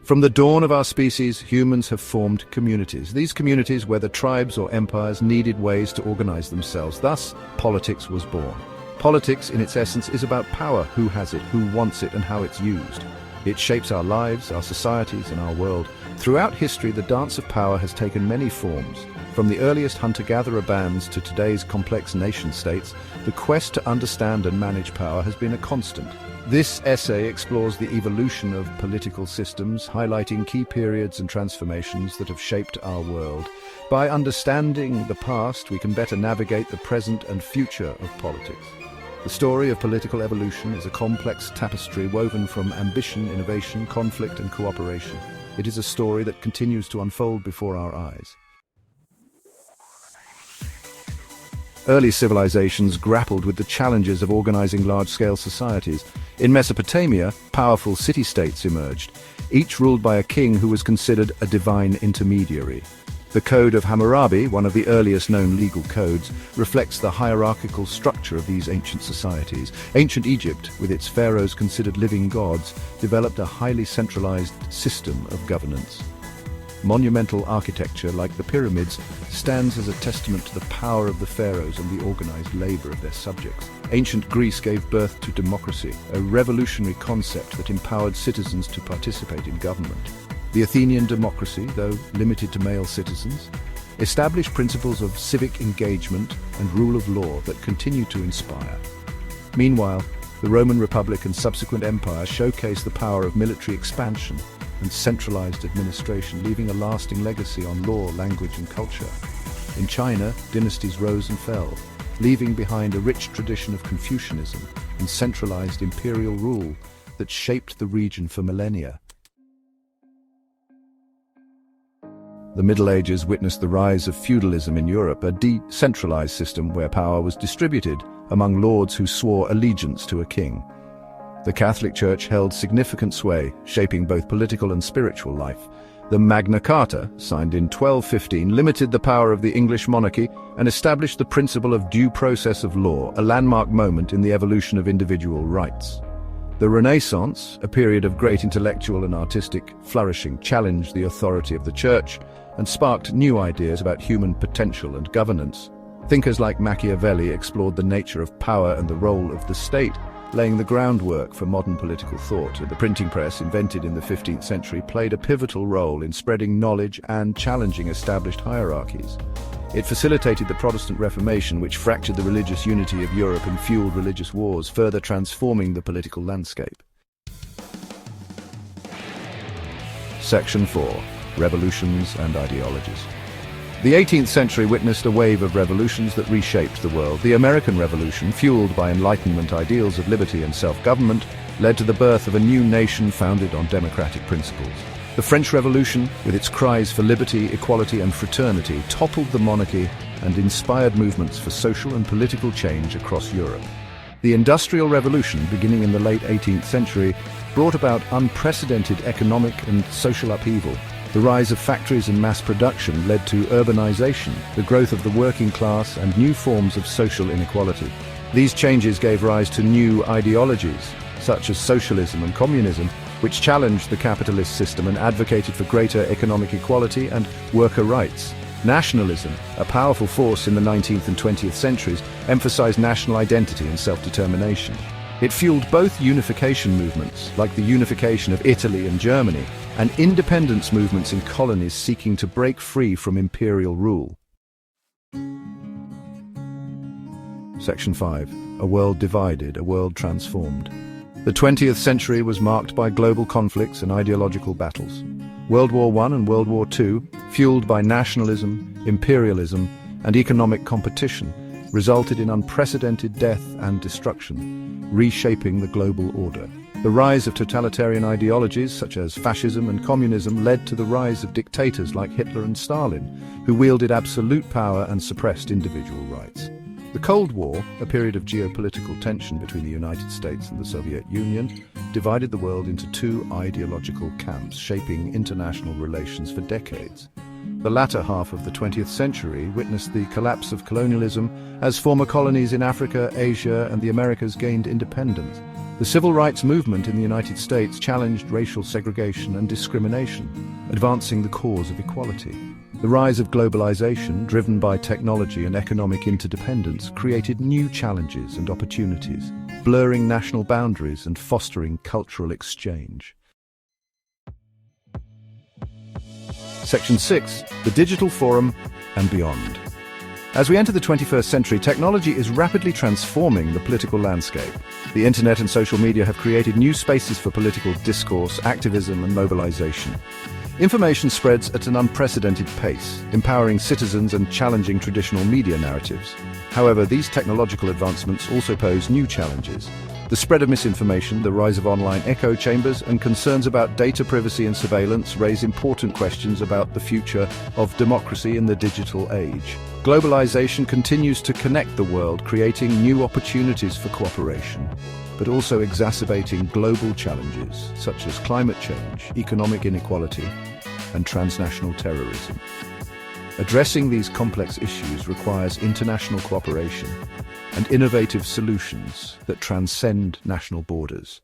From the dawn of our species, humans have formed communities. These communities, whether tribes or empires, needed ways to organize themselves. Thus, politics was born. Politics, in its essence, is about power, who has it, who wants it, and how it's used. It shapes our lives, our societies, and our world. Throughout history, the dance of power has taken many forms. From the earliest hunter-gatherer bands to today's complex nation-states, the quest to understand and manage power has been a constant. This essay explores the evolution of political systems, highlighting key periods and transformations that have shaped our world. By understanding the past, we can better navigate the present and future of politics. The story of political evolution is a complex tapestry woven from ambition, innovation, conflict, and cooperation. It is a story that continues to unfold before our eyes. Early civilizations grappled with the challenges of organizing large-scale societies. In Mesopotamia, powerful city-states emerged, each ruled by a king who was considered a divine intermediary. The Code of Hammurabi, one of the earliest known legal codes, reflects the hierarchical structure of these ancient societies. Ancient Egypt, with its pharaohs considered living gods, developed a highly centralized system of governance. Monumental architecture, like the pyramids, stands as a testament to the power of the pharaohs and the organized labor of their subjects. Ancient Greece gave birth to democracy, a revolutionary concept that empowered citizens to participate in government. The Athenian democracy, though limited to male citizens, established principles of civic engagement and rule of law that continue to inspire. Meanwhile, the Roman Republic and subsequent empires showcased the power of military expansion and centralized administration, leaving a lasting legacy on law, language, and culture. In China, dynasties rose and fell, leaving behind a rich tradition of Confucianism and centralized imperial rule that shaped the region for millennia. The Middle Ages witnessed the rise of feudalism in Europe, a decentralized system where power was distributed among lords who swore allegiance to a king. The Catholic Church held significant sway, shaping both political and spiritual life. The Magna Carta, signed in 1215, limited the power of the English monarchy and established the principle of due process of law, a landmark moment in the evolution of individual rights. The Renaissance, a period of great intellectual and artistic flourishing, challenged the authority of the Church and sparked new ideas about human potential and governance. Thinkers like Machiavelli explored the nature of power and the role of the state, laying the groundwork for modern political thought. The printing press, invented in the 15th century, played a pivotal role in spreading knowledge and challenging established hierarchies. It facilitated the Protestant Reformation, which fractured the religious unity of Europe and fueled religious wars, further transforming the political landscape. Section 4. Revolutions and Ideologies. The 18th century witnessed a wave of revolutions that reshaped the world. The American Revolution, fueled by Enlightenment ideals of liberty and self-government, led to the birth of a new nation founded on democratic principles. The French Revolution, with its cries for liberty, equality, and fraternity, toppled the monarchy and inspired movements for social and political change across Europe. The Industrial Revolution, beginning in the late 18th century, brought about unprecedented economic and social upheaval. The rise of factories and mass production led to urbanization, the growth of the working class, and new forms of social inequality. These changes gave rise to new ideologies, such as Socialism and Communism, which challenged the capitalist system and advocated for greater economic equality and worker rights. Nationalism, a powerful force in the 19th and 20th centuries, emphasized national identity and self-determination. It fueled both unification movements, like the unification of Italy and Germany, and independence movements in colonies seeking to break free from imperial rule. Section 5. A world divided, a world transformed. The 20th century was marked by global conflicts and ideological battles. World War I and World War II, fueled by nationalism, imperialism, and economic competition, resulted in unprecedented death and destruction, reshaping the global order. The rise of totalitarian ideologies such as fascism and communism led to the rise of dictators like Hitler and Stalin, who wielded absolute power and suppressed individual rights. The Cold War, a period of geopolitical tension between the United States and the Soviet Union, divided the world into two ideological camps, shaping international relations for decades. The latter half of the 20th century witnessed the collapse of colonialism as former colonies in Africa, Asia, and the Americas gained independence. The civil rights movement in the United States challenged racial segregation and discrimination, advancing the cause of equality. The rise of globalization, driven by technology and economic interdependence, created new challenges and opportunities, blurring national boundaries and fostering cultural exchange. Section 6. The Digital Forum and Beyond. As we enter the 21st century, technology is rapidly transforming the political landscape. The internet and social media have created new spaces for political discourse, activism, and mobilization. Information spreads at an unprecedented pace, empowering citizens and challenging traditional media narratives. However, these technological advancements also pose new challenges. The spread of misinformation, the rise of online echo chambers, and concerns about data privacy and surveillance raise important questions about the future of democracy in the digital age. Globalization continues to connect the world, creating new opportunities for cooperation, but also exacerbating global challenges such as climate change, economic inequality, and transnational terrorism. Addressing these complex issues requires international cooperation and innovative solutions that transcend national borders.